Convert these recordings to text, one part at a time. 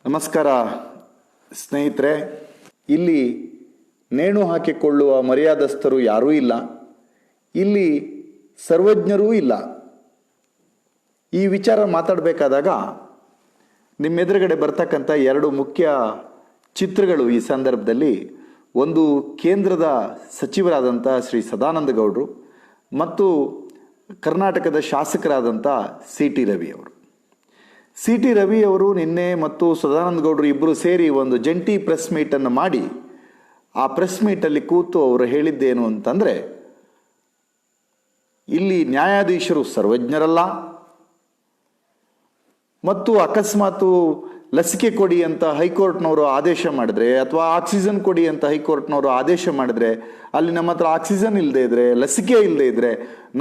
ನಮಸ್ಕಾರ ಸ್ನೇಹಿತರೆ. ಇಲ್ಲಿ ನೇಣು ಹಾಕಿಕೊಳ್ಳುವ ಮರ್ಯಾದಸ್ಥರು ಯಾರೂ ಇಲ್ಲ, ಇಲ್ಲಿ ಸರ್ವಜ್ಞರೂ ಇಲ್ಲ. ಈ ವಿಚಾರ ಮಾತಾಡಬೇಕಾದಾಗ ನಿಮ್ಮೆದುರುಗಡೆ ಬರ್ತಕ್ಕಂಥ ಎರಡು ಮುಖ್ಯ ಚಿತ್ರಗಳು ಈ ಸಂದರ್ಭದಲ್ಲಿ, ಒಂದು ಕೇಂದ್ರದ ಸಚಿವರಾದಂಥ ಶ್ರೀ ಸದಾನಂದ ಗೌಡರು ಮತ್ತು ಕರ್ನಾಟಕದ ಶಾಸಕರಾದಂಥ ಸಿ ಟಿ ರವಿ ಅವರು. ಸಿ ಟಿ ರವಿ ಅವರು ನಿನ್ನೆ ಮತ್ತು ಸದಾನಂದ ಗೌಡರು ಇಬ್ಬರು ಸೇರಿ ಒಂದು ಜಂಟಿ ಪ್ರೆಸ್ ಮೀಟನ್ನು ಮಾಡಿ, ಆ ಪ್ರೆಸ್ ಮೀಟಲ್ಲಿ ಕೂತು ಅವರು ಹೇಳಿದ್ದೇನು ಅಂತಂದರೆ, ಇಲ್ಲಿ ನ್ಯಾಯಾಧೀಶರು ಸರ್ವಜ್ಞರಲ್ಲ ಮತ್ತು ಅಕಸ್ಮಾತು ಲಸಿಕೆ ಕೊಡಿ ಅಂತ ಹೈಕೋರ್ಟ್ನವರು ಆದೇಶ ಮಾಡಿದ್ರೆ ಅಥವಾ ಆಕ್ಸಿಜನ್ ಕೊಡಿ ಅಂತ ಹೈಕೋರ್ಟ್ನವರು ಆದೇಶ ಮಾಡಿದ್ರೆ, ಅಲ್ಲಿ ನಮ್ಮ ಹತ್ರ ಆಕ್ಸಿಜನ್ ಇಲ್ಲದೆ ಇದ್ರೆ, ಲಸಿಕೆ ಇಲ್ಲದೆ ಇದ್ರೆ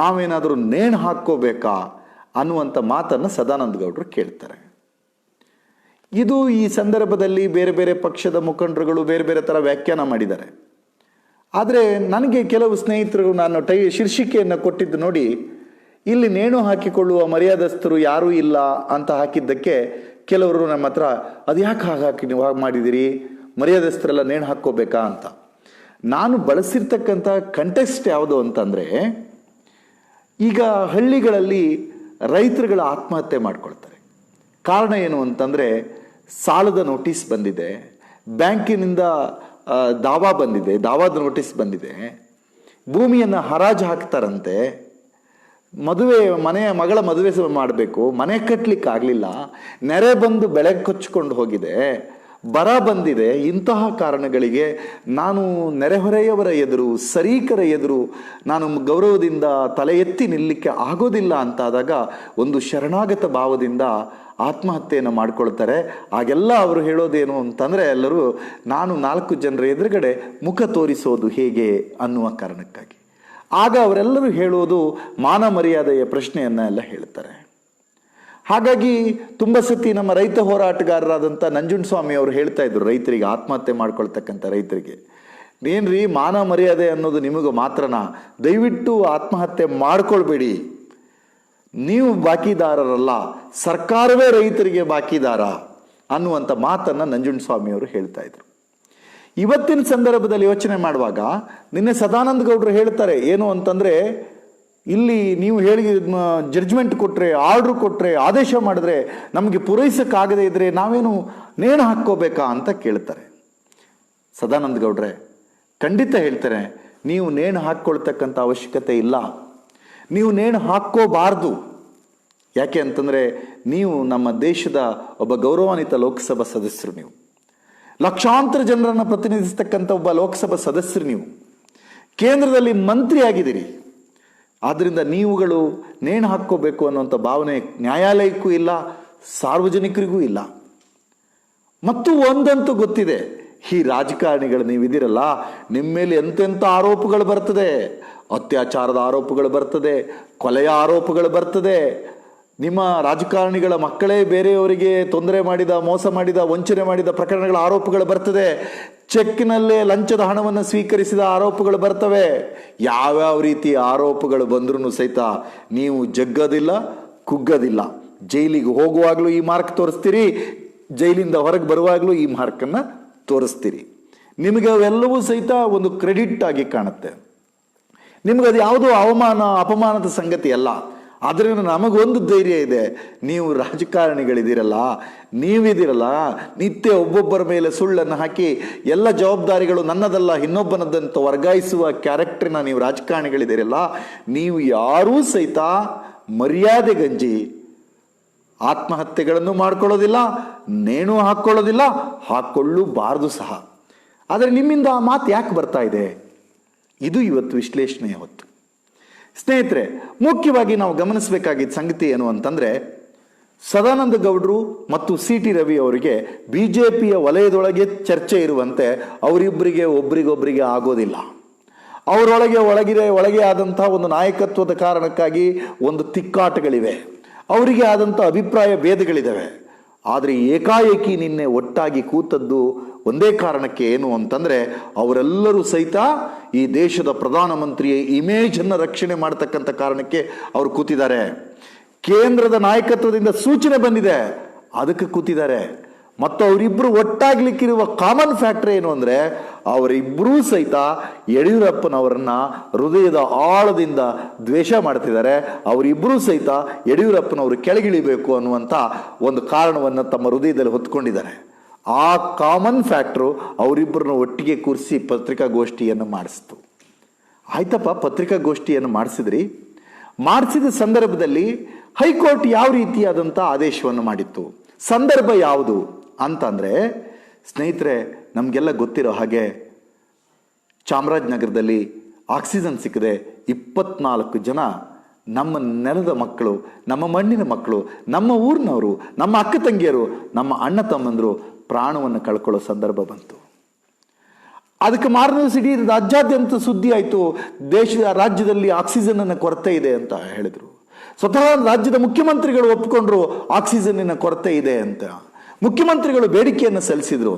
ನಾವೇನಾದರೂ ನೇಣು ಹಾಕ್ಕೋಬೇಕಾ ಅನ್ನುವಂಥ ಮಾತನ್ನು ಸದಾನಂದ ಗೌಡರು ಕೇಳ್ತಾರೆ. ಇದು ಈ ಸಂದರ್ಭದಲ್ಲಿ ಬೇರೆ ಬೇರೆ ಪಕ್ಷದ ಮುಖಂಡರುಗಳು ಬೇರೆ ಬೇರೆ ಥರ ವ್ಯಾಖ್ಯಾನ ಮಾಡಿದ್ದಾರೆ. ಆದರೆ ನನಗೆ ಕೆಲವು ಸ್ನೇಹಿತರು ನಾನು ಶೀರ್ಷಿಕೆಯನ್ನು ಕೊಟ್ಟಿದ್ದು ನೋಡಿ, ಇಲ್ಲಿ ನೇಣು ಹಾಕಿಕೊಳ್ಳುವ ಮರ್ಯಾದಸ್ಥರು ಯಾರೂ ಇಲ್ಲ ಅಂತ ಹಾಕಿದ್ದಕ್ಕೆ ಕೆಲವರು ನಮ್ಮ ಹತ್ರ ಅದು ಯಾಕೆ ಹಾಕಿ ನೀವು ಹಾಗೆ ಮಾಡಿದ್ದೀರಿ, ಮರ್ಯಾದಸ್ಥರೆಲ್ಲ ನೇಣು ಹಾಕ್ಕೋಬೇಕಾ ಅಂತ. ನಾನು ಬಳಸಿರ್ತಕ್ಕಂಥ ಕಂಟೆಕ್ಸ್ಟ್ ಯಾವುದು ಅಂತಂದರೆ, ಈಗ ಹಳ್ಳಿಗಳಲ್ಲಿ ರೈತರುಗಳ ಆತ್ಮಹತ್ಯೆ ಮಾಡ್ಕೊಳ್ತಾರೆ. ಕಾರಣ ಏನು ಅಂತಂದರೆ, ಸಾಲದ ನೋಟಿಸ್ ಬಂದಿದೆ, ಬ್ಯಾಂಕಿನಿಂದ ದಾವಾದ ನೋಟಿಸ್ ಬಂದಿದೆ, ಭೂಮಿಯನ್ನು ಹರಾಜು ಹಾಕ್ತಾರಂತೆ, ಮಗಳ ಮದುವೆ ಮಾಡಬೇಕು, ಮನೆ ಕಟ್ಟಲಿಕ್ಕೆ ಆಗಲಿಲ್ಲ, ನೆರೆ ಬಂದು ಬೆಳೆ ಕೊಚ್ಚಿಕೊಂಡು ಹೋಗಿದೆ, ಬರ ಬಂದಿದೆ. ಇಂತಹ ಕಾರಣಗಳಿಗೆ ನಾನು ನೆರೆಹೊರೆಯವರ ಎದುರು, ಸರೀಕರ ಎದುರು ನಾನು ಗೌರವದಿಂದ ತಲೆ ಎತ್ತಿ ನಿಲ್ಲಕ್ಕೆ ಆಗೋದಿಲ್ಲ ಅಂತಾದಾಗ ಒಂದು ಶರಣಾಗತ ಭಾವದಿಂದ ಆತ್ಮಹತ್ಯೆಯನ್ನು ಮಾಡ್ಕೊಳ್ತಾರೆ. ಆಗೆಲ್ಲ ಅವರು ಹೇಳೋದೇನು ಅಂತಂದರೆ, ಎಲ್ಲರೂ ನಾನು 4 ಜನರ ಎದುರುಗಡೆ ಮುಖ ತೋರಿಸೋದು ಹೇಗೆ ಅನ್ನುವ ಕಾರಣಕ್ಕಾಗಿ. ಆಗ ಅವರೆಲ್ಲರೂ ಹೇಳೋದು ಮಾನ ಮರ್ಯಾದೆಯ ಪ್ರಶ್ನೆಯನ್ನು ಎಲ್ಲ ಹೇಳ್ತಾರೆ. ಹಾಗಾಗಿ ತುಂಬ ಸತಿ ನಮ್ಮ ರೈತ ಹೋರಾಟಗಾರರಾದಂಥ ನಂಜುಂಡಸ್ವಾಮಿ ಅವರು ಹೇಳ್ತಾ ಇದ್ರು ರೈತರಿಗೆ, ಆತ್ಮಹತ್ಯೆ ಮಾಡ್ಕೊಳ್ತಕ್ಕಂಥ ರೈತರಿಗೆ, ಏನ್ರಿ ಮಾನ ಮರ್ಯಾದೆ ಅನ್ನೋದು ನಿಮಗೆ ಮಾತ್ರನಾ, ದಯವಿಟ್ಟು ಆತ್ಮಹತ್ಯೆ ಮಾಡ್ಕೊಳ್ಬೇಡಿ, ನೀವು ಬಾಕಿದಾರರಲ್ಲ, ಸರ್ಕಾರವೇ ರೈತರಿಗೆ ಬಾಕಿದಾರ ಅನ್ನುವಂಥ ಮಾತನ್ನು ನಂಜುಂಡಸ್ವಾಮಿ ಅವರು ಹೇಳ್ತಾ ಇದ್ರು. ಇವತ್ತಿನ ಸಂದರ್ಭದಲ್ಲಿ ಯೋಚನೆ ಮಾಡುವಾಗ ನಿನ್ನೆ ಸದಾನಂದ ಗೌಡರು ಹೇಳ್ತಾರೆ ಏನು ಅಂತಂದರೆ, ಇಲ್ಲಿ ನೀವು ಹೇಳಿ ಜಡ್ಜ್ಮೆಂಟ್ ಕೊಟ್ಟರೆ, ಆರ್ಡ್ರ್ ಕೊಟ್ಟರೆ, ಆದೇಶ ಮಾಡಿದ್ರೆ ನಮಗೆ ಪೂರೈಸೋಕ್ಕಾಗದೇ ಇದ್ದರೆ ನಾವೇನು ನೇಣು ಹಾಕ್ಕೋಬೇಕಾ ಅಂತ ಕೇಳ್ತಾರೆ. ಸದಾನಂದ ಗೌಡ್ರೆ ಖಂಡಿತ ಹೇಳ್ತಾರೆ, ನೀವು ನೇಣು ಹಾಕ್ಕೊಳ್ತಕ್ಕಂಥ ಅವಶ್ಯಕತೆ ಇಲ್ಲ, ನೀವು ನೇಣು ಹಾಕ್ಕೋಬಾರ್ದು. ಯಾಕೆ ಅಂತಂದರೆ, ನೀವು ನಮ್ಮ ದೇಶದ ಒಬ್ಬ ಗೌರವಾನ್ವಿತ ಲೋಕಸಭಾ ಸದಸ್ಯರು, ನೀವು ಲಕ್ಷಾಂತರ ಜನರನ್ನು ಪ್ರತಿನಿಧಿಸ್ತಕ್ಕಂಥ ಒಬ್ಬ ಲೋಕಸಭಾ ಸದಸ್ಯರು, ನೀವು ಕೇಂದ್ರದಲ್ಲಿ ಮಂತ್ರಿ ಆಗಿದ್ದೀರಿ. ಆದ್ದರಿಂದ ನೀವುಗಳು ನೇಣು ಹಾಕ್ಕೋಬೇಕು ಅನ್ನುವಂಥ ಭಾವನೆ ನ್ಯಾಯಾಲಯಕ್ಕೂ ಇಲ್ಲ, ಸಾರ್ವಜನಿಕರಿಗೂ ಇಲ್ಲ. ಮತ್ತು ಒಂದಂತೂ ಗೊತ್ತಿದೆ, ಈ ರಾಜಕಾರಣಿಗಳು ನೀವಿದ್ದೀರಲ್ಲ, ನಿಮ್ಮ ಮೇಲೆ ಎಂತೆಂಥ ಆರೋಪಗಳು ಬರ್ತದೆ, ಅತ್ಯಾಚಾರದ ಆರೋಪಗಳು ಬರ್ತದೆ, ಕೊಲೆಯ ಆರೋಪಗಳು ಬರ್ತದೆ, ನಿಮ್ಮ ರಾಜಕಾರಣಿಗಳ ಮಕ್ಕಳೇ ಬೇರೆಯವರಿಗೆ ತೊಂದರೆ ಮಾಡಿದ, ಮೋಸ ಮಾಡಿದ, ವಂಚನೆ ಮಾಡಿದ ಪ್ರಕರಣಗಳ ಆರೋಪಗಳು ಬರ್ತದೆ, ಚೆಕ್ನಲ್ಲೇ ಲಂಚದ ಹಣವನ್ನು ಸ್ವೀಕರಿಸಿದ ಆರೋಪಗಳು ಬರ್ತವೆ. ಯಾವ್ಯಾವ ರೀತಿ ಆರೋಪಗಳು ಬಂದ್ರೂ ಸಹಿತ ನೀವು ಜಗ್ಗೋದಿಲ್ಲ, ಕುಗ್ಗೋದಿಲ್ಲ. ಜೈಲಿಗೆ ಹೋಗುವಾಗಲೂ ಈ ಮಾರ್ಕ್ ತೋರಿಸ್ತೀರಿ, ಜೈಲಿಂದ ಹೊರಗೆ ಬರುವಾಗಲೂ ಈ ಮಾರ್ಕನ್ನು ತೋರಿಸ್ತೀರಿ. ನಿಮಗೆ ಅವೆಲ್ಲವೂ ಸಹಿತ ಒಂದು ಕ್ರೆಡಿಟ್ ಆಗಿ ಕಾಣುತ್ತೆ. ನಿಮಗದು ಯಾವುದೋ ಅಪಮಾನದ ಸಂಗತಿ ಅಲ್ಲ. ಆದ್ದರಿಂದ ನಮಗೊಂದು ಧೈರ್ಯ ಇದೆ, ನೀವು ರಾಜಕಾರಣಿಗಳಿದ್ದೀರಲ್ಲ, ನೀವಿದ್ದೀರಲ್ಲ, ನಿತ್ಯ ಒಬ್ಬೊಬ್ಬರ ಮೇಲೆ ಸುಳ್ಳನ್ನು ಹಾಕಿ ಎಲ್ಲ ಜವಾಬ್ದಾರಿಗಳು ನನ್ನದಲ್ಲ ಇನ್ನೊಬ್ಬನದಂತ ವರ್ಗಾಯಿಸುವ ಕ್ಯಾರೆಕ್ಟರ್ನ ನೀವು ರಾಜಕಾರಣಿಗಳಿದ್ದೀರಲ್ಲ, ನೀವು ಯಾರೂ ಸಹಿತ ಮರ್ಯಾದೆ ಗಂಜಿ ಆತ್ಮಹತ್ಯೆಗಳನ್ನು ಮಾಡ್ಕೊಳ್ಳೋದಿಲ್ಲ, ನೇಣು ಹಾಕ್ಕೊಳ್ಳೋದಿಲ್ಲ, ಹಾಕ್ಕೊಳ್ಳಬಾರ್ದು ಸಹ. ಆದರೆ ನಿಮ್ಮಿಂದ ಆ ಮಾತು ಯಾಕೆ ಬರ್ತಾ ಇದೆ? ಇದು ಇವತ್ತು ವಿಶ್ಲೇಷಣೆಯ ಹೊತ್ತು. ಸ್ನೇಹಿತರೆ, ಮುಖ್ಯವಾಗಿ ನಾವು ಗಮನಿಸಬೇಕಾಗಿದ್ದ ಸಂಗತಿ ಏನು ಅಂತಂದರೆ, ಸದಾನಂದ ಗೌಡರು ಮತ್ತು ಸಿ ಟಿ ರವಿ ಅವರಿಗೆ BJPಯ ವಲಯದೊಳಗೆ ಚರ್ಚೆ ಇರುವಂತೆ ಅವರಿಬ್ಬರಿಗೆ ಒಬ್ರಿಗೊಬ್ಬರಿಗೆ ಆಗೋದಿಲ್ಲ. ಒಳಗೆ ಆದಂಥ ಒಂದು ನಾಯಕತ್ವದ ಕಾರಣಕ್ಕಾಗಿ ಒಂದು ತಿಕ್ಕಾಟಗಳಿವೆ, ಅವರಿಗೆ ಆದಂಥ ಅಭಿಪ್ರಾಯ ಭೇದಗಳಿದ್ದಾವೆ. ಆದರೆ ಏಕಾಏಕಿ ನಿನ್ನೆ ಒಟ್ಟಾಗಿ ಕೂತದ್ದು ಒಂದೇ ಕಾರಣಕ್ಕೆ, ಏನು ಅಂತಂದರೆ ಅವರೆಲ್ಲರೂ ಸಹಿತ ಈ ದೇಶದ ಪ್ರಧಾನಮಂತ್ರಿಯ ಇಮೇಜನ್ನು ರಕ್ಷಣೆ ಮಾಡತಕ್ಕಂಥ ಕಾರಣಕ್ಕೆ ಅವರು ಕೂತಿದ್ದಾರೆ. ಕೇಂದ್ರದ ನಾಯಕತ್ವದಿಂದ ಸೂಚನೆ ಬಂದಿದೆ, ಅದಕ್ಕೆ ಕೂತಿದ್ದಾರೆ. ಮತ್ತು ಅವರಿಬ್ಬರು ಒಟ್ಟಾಗ್ಲಿಕ್ಕಿರುವ ಕಾಮನ್ ಫ್ಯಾಕ್ಟರ್ ಏನು ಅಂದರೆ ಅವರಿಬ್ಬರೂ ಸಹಿತ ಯಡಿಯೂರಪ್ಪನವರನ್ನ ಹೃದಯದ ಆಳದಿಂದ ದ್ವೇಷ ಮಾಡ್ತಿದ್ದಾರೆ. ಅವರಿಬ್ಬರೂ ಸಹಿತ ಯಡಿಯೂರಪ್ಪನವರು ಕೆಳಗಿಳಿಬೇಕು ಅನ್ನುವಂಥ ಒಂದು ಕಾರಣವನ್ನು ತಮ್ಮ ಹೃದಯದಲ್ಲಿ ಹೊತ್ಕೊಂಡಿದ್ದಾರೆ. ಆ ಕಾಮನ್ ಫ್ಯಾಕ್ಟ್ರು ಅವರಿಬ್ಬರನ್ನ ಒಟ್ಟಿಗೆ ಕೂರಿಸಿ ಪತ್ರಿಕಾಗೋಷ್ಠಿಯನ್ನು ಮಾಡಿಸ್ತು. ಆಯ್ತಪ್ಪ, ಪತ್ರಿಕಾಗೋಷ್ಠಿಯನ್ನು ಮಾಡಿಸಿದ ಸಂದರ್ಭದಲ್ಲಿ ಹೈಕೋರ್ಟ್ ಯಾವ ರೀತಿಯಾದಂಥ ಆದೇಶವನ್ನು ಮಾಡಿತ್ತು? ಸಂದರ್ಭ ಯಾವುದು ಅಂತಂದರೆ, ಸ್ನೇಹಿತರೆ, ನಮಗೆಲ್ಲ ಗೊತ್ತಿರೋ ಹಾಗೆ ಚಾಮರಾಜನಗರದಲ್ಲಿ ಆಕ್ಸಿಜನ್ ಸಿಕ್ಕದೆ 24 ಜನ ನಮ್ಮ ನೆಲದ ಮಕ್ಕಳು, ನಮ್ಮ ಮಣ್ಣಿನ ಮಕ್ಕಳು, ನಮ್ಮ ಊರಿನವರು, ನಮ್ಮ ಅಕ್ಕ ತಂಗಿಯರು, ನಮ್ಮ ಅಣ್ಣ ತಮ್ಮಂದರು ಪ್ರಾಣವನ್ನು ಕಳ್ಕೊಳ್ಳೋ ಸಂದರ್ಭ ಬಂತು. ಅದಕ್ಕೆ ಮಾರನೇ ಇಡೀ ರಾಜ್ಯಾದ್ಯಂತ ಸುದ್ದಿ ಆಯಿತು. ರಾಜ್ಯದಲ್ಲಿ ಆಕ್ಸಿಜನ್ನ ಕೊರತೆ ಇದೆ ಅಂತ ಹೇಳಿದರು. ಸ್ವತಃ ರಾಜ್ಯದ ಮುಖ್ಯಮಂತ್ರಿಗಳು ಒಪ್ಪಿಕೊಂಡ್ರು ಆಕ್ಸಿಜನ್ನಿನ ಕೊರತೆ ಇದೆ ಅಂತ. ಮುಖ್ಯಮಂತ್ರಿಗಳು ಬೇಡಿಕೆಯನ್ನು ಸಲ್ಲಿಸಿದ್ರು.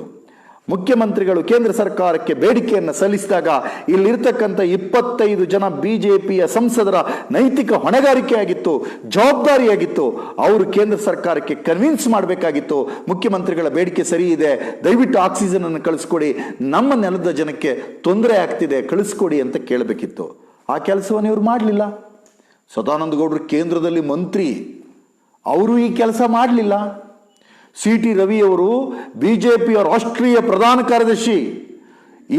ಮುಖ್ಯಮಂತ್ರಿಗಳು ಕೇಂದ್ರ ಸರ್ಕಾರಕ್ಕೆ ಬೇಡಿಕೆಯನ್ನು ಸಲ್ಲಿಸಿದಾಗ ಇಲ್ಲಿರ್ತಕ್ಕಂಥ 25 ಜನ ಬಿಜೆಪಿಯ ಸಂಸದರ ನೈತಿಕ ಹೊಣೆಗಾರಿಕೆ ಆಗಿತ್ತು, ಜವಾಬ್ದಾರಿಯಾಗಿತ್ತು. ಅವರು ಕೇಂದ್ರ ಸರ್ಕಾರಕ್ಕೆ ಕನ್ವಿನ್ಸ್ ಮಾಡಬೇಕಾಗಿತ್ತು, ಮುಖ್ಯಮಂತ್ರಿಗಳ ಬೇಡಿಕೆ ಸರಿ ಇದೆ, ದಯವಿಟ್ಟು ಆಕ್ಸಿಜನ್ ಅನ್ನು ಕಳಿಸ್ಕೊಡಿ, ನಮ್ಮ ನೆಲದ ಜನಕ್ಕೆ ತೊಂದರೆ ಆಗ್ತಿದೆ, ಕಳಿಸ್ಕೊಡಿ ಅಂತ ಕೇಳಬೇಕಿತ್ತು. ಆ ಕೆಲಸವನ್ನು ಇವರು ಮಾಡಲಿಲ್ಲ. ಸದಾನಂದ ಗೌಡರು ಕೇಂದ್ರದಲ್ಲಿ ಮಂತ್ರಿ, ಅವರು ಈ ಕೆಲಸ ಮಾಡಲಿಲ್ಲ. CT ರವಿಯವರು ಬಿಜೆಪಿಯ ರಾಷ್ಟ್ರೀಯ ಪ್ರಧಾನ ಕಾರ್ಯದರ್ಶಿ,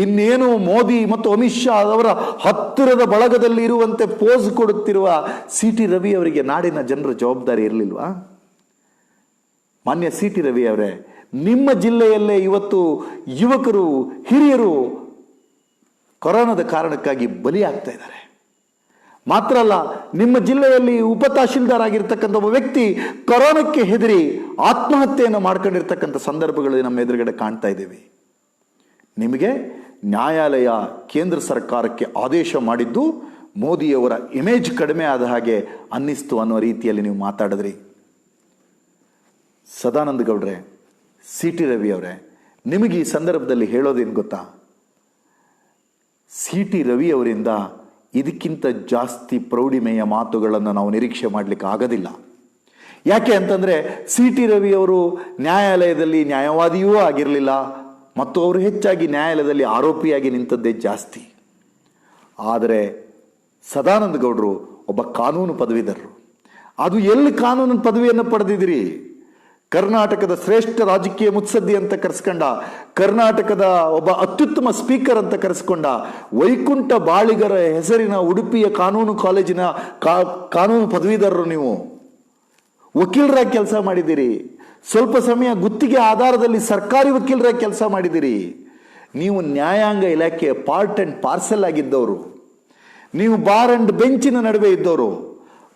ಇನ್ನೇನು ಮೋದಿ ಮತ್ತು ಅಮಿತ್ ಶಾ ಅವರ ಹತ್ತಿರದ ಬಳಗದಲ್ಲಿ ಇರುವಂತೆ ಪೋಸ್ ಕೊಡುತ್ತಿರುವ CT ರವಿ ಅವರಿಗೆ ನಾಡಿನ ಜನರ ಜವಾಬ್ದಾರಿ ಇರಲಿಲ್ವಾ? ಮಾನ್ಯ CT ರವಿ ಅವರೇ, ನಿಮ್ಮ ಜಿಲ್ಲೆಯಲ್ಲೇ ಇವತ್ತು ಯುವಕರು, ಹಿರಿಯರು ಕೊರೋನಾದ ಕಾರಣಕ್ಕಾಗಿ ಬಲಿಯಾಗ್ತಾ ಇದ್ದಾರೆ. ಮಾತ್ರ ಅಲ್ಲ, ನಿಮ್ಮ ಜಿಲ್ಲೆಯಲ್ಲಿ ಉಪ ತಹಶೀಲ್ದಾರ್ ಆಗಿರ್ತಕ್ಕಂಥ ಒಬ್ಬ ವ್ಯಕ್ತಿ ಕೊರೋನಾಕ್ಕೆ ಹೆದರಿ ಆತ್ಮಹತ್ಯೆಯನ್ನು ಮಾಡ್ಕೊಂಡಿರ್ತಕ್ಕಂಥ ಸಂದರ್ಭಗಳು ನಮ್ಮ ಎದುರುಗಡೆ ಕಾಣ್ತಾ ಇದ್ದೀವಿ. ನಿಮಗೆ ನ್ಯಾಯಾಲಯ ಕೇಂದ್ರ ಸರ್ಕಾರಕ್ಕೆ ಆದೇಶ ಮಾಡಿದ್ದು ಮೋದಿಯವರ ಇಮೇಜ್ ಕಡಿಮೆ ಆದ ಹಾಗೆ ಅನ್ನಿಸ್ತು ಅನ್ನೋ ರೀತಿಯಲ್ಲಿ ನೀವು ಮಾತಾಡಿದ್ರಿ. ಸದಾನಂದ ಗೌಡ್ರೆ, CT ರವಿ ಅವರೇ, ನಿಮಗೆ ಈ ಸಂದರ್ಭದಲ್ಲಿ ಹೇಳೋದೇನು ಗೊತ್ತಾ? CT ರವಿ ಅವರಿಂದ ಇದಕ್ಕಿಂತ ಜಾಸ್ತಿ ಪ್ರೌಢಿಮೆಯ ಮಾತುಗಳನ್ನು ನಾವು ನಿರೀಕ್ಷೆ ಮಾಡಲಿಕ್ಕೆ ಆಗೋದಿಲ್ಲ. ಯಾಕೆ ಅಂತಂದರೆ CT ರವಿ ಅವರು ನ್ಯಾಯಾಲಯದಲ್ಲಿ ನ್ಯಾಯವಾದಿಯೂ ಆಗಿರಲಿಲ್ಲ ಮತ್ತು ಅವರು ಹೆಚ್ಚಾಗಿ ನ್ಯಾಯಾಲಯದಲ್ಲಿ ಆರೋಪಿಯಾಗಿ ನಿಂತದ್ದೇ ಜಾಸ್ತಿ. ಆದರೆ ಸದಾನಂದ ಗೌಡರು ಒಬ್ಬ ಕಾನೂನು ಪದವೀಧರರು. ಅದು ಎಲ್ಲಿ ಕಾನೂನು ಪದವಿಯನ್ನು ಪಡೆದಿದ್ದೀರಿ? ಕರ್ನಾಟಕದ ಶ್ರೇಷ್ಠ ರಾಜಕೀಯ ಮುತ್ಸದ್ದಿ ಅಂತ ಕರೆಸ್ಕೊಂಡ, ಕರ್ನಾಟಕದ ಒಬ್ಬ ಅತ್ಯುತ್ತಮ ಸ್ಪೀಕರ್ ಅಂತ ಕರೆಸ್ಕೊಂಡ ವೈಕುಂಠ ಬಾಳಿಗರ ಹೆಸರಿನ ಉಡುಪಿಯ ಕಾನೂನು ಕಾಲೇಜಿನ ಕಾನೂನು ಪದವೀಧರರು. ನೀವು ವಕೀಲರಾಗಿ ಕೆಲಸ ಮಾಡಿದ್ದೀರಿ. ಸ್ವಲ್ಪ ಸಮಯ ಗುತ್ತಿಗೆ ಆಧಾರದಲ್ಲಿ ಸರ್ಕಾರಿ ವಕೀಲರಾಗಿ ಕೆಲಸ ಮಾಡಿದ್ದೀರಿ. ನೀವು ನ್ಯಾಯಾಂಗ ಇಲಾಖೆಯ ಪಾರ್ಟ್ ಅಂಡ್ ಪಾರ್ಸೆಲ್ ಆಗಿದ್ದವರು. ನೀವು ಬಾರ್ ಅಂಡ್ ಬೆಂಚಿನ ನಡುವೆ ಇದ್ದವರು.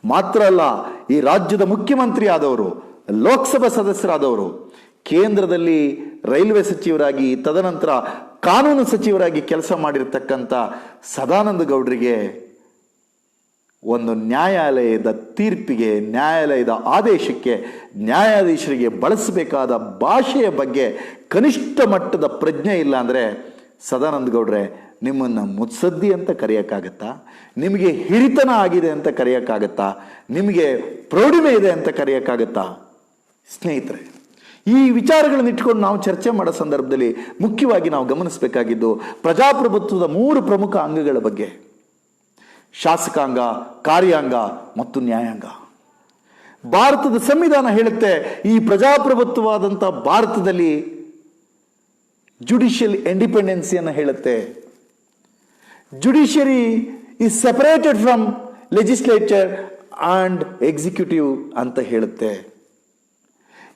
ಮಾತ್ರ ಅಲ್ಲ, ಈ ರಾಜ್ಯದ ಮುಖ್ಯಮಂತ್ರಿ ಆದವರು, ಲೋಕಸಭಾ ಸದಸ್ಯರಾದವರು, ಕೇಂದ್ರದಲ್ಲಿ ರೈಲ್ವೆ ಸಚಿವರಾಗಿ, ತದನಂತರ ಕಾನೂನು ಸಚಿವರಾಗಿ ಕೆಲಸ ಮಾಡಿರ್ತಕ್ಕಂಥ ಸದಾನಂದ ಗೌಡರಿಗೆ ಒಂದು ನ್ಯಾಯಾಲಯದ ತೀರ್ಪಿಗೆ, ನ್ಯಾಯಾಲಯದ ಆದೇಶಕ್ಕೆ, ನ್ಯಾಯಾಧೀಶರಿಗೆ ಬಳಸಬೇಕಾದ ಭಾಷೆಯ ಬಗ್ಗೆ ಕನಿಷ್ಠ ಮಟ್ಟದ ಪ್ರಜ್ಞೆ ಇಲ್ಲ ಅಂದರೆ ಸದಾನಂದ ಗೌಡ್ರೆ, ನಿಮ್ಮನ್ನು ಮುತ್ಸದ್ದಿ ಅಂತ ಕರೆಯೋಕ್ಕಾಗತ್ತಾ? ನಿಮಗೆ ಹಿರಿತನ ಆಗಿದೆ ಅಂತ ಕರೆಯೋಕ್ಕಾಗತ್ತಾ? ನಿಮಗೆ ಪ್ರೌಢಿಮೆ ಇದೆ ಅಂತ ಕರೆಯೋಕ್ಕಾಗತ್ತಾ? ಸ್ನೇಹಿತರೆ, ಈ ವಿಚಾರಗಳನ್ನು ಇಟ್ಕೊಂಡು ನಾವು ಚರ್ಚೆ ಮಾಡೋ ಸಂದರ್ಭದಲ್ಲಿ ಮುಖ್ಯವಾಗಿ ನಾವು ಗಮನಿಸಬೇಕಾಗಿದ್ದು ಪ್ರಜಾಪ್ರಭುತ್ವದ 3 ಪ್ರಮುಖ ಅಂಗಗಳ ಬಗ್ಗೆ: ಶಾಸಕಾಂಗ, ಕಾರ್ಯಾಂಗ ಮತ್ತು ನ್ಯಾಯಾಂಗ. ಭಾರತದ ಸಂವಿಧಾನ ಹೇಳುತ್ತೆ, ಈ ಪ್ರಜಾಪ್ರಭುತ್ವವಾದಂಥ ಭಾರತದಲ್ಲಿ ಜುಡಿಷಿಯಲ್ ಇಂಡಿಪೆಂಡೆನ್ಸಿಯನ್ನು ಹೇಳುತ್ತೆ. Judiciary is separated from legislature and executive ಅಂತ ಹೇಳುತ್ತೆ.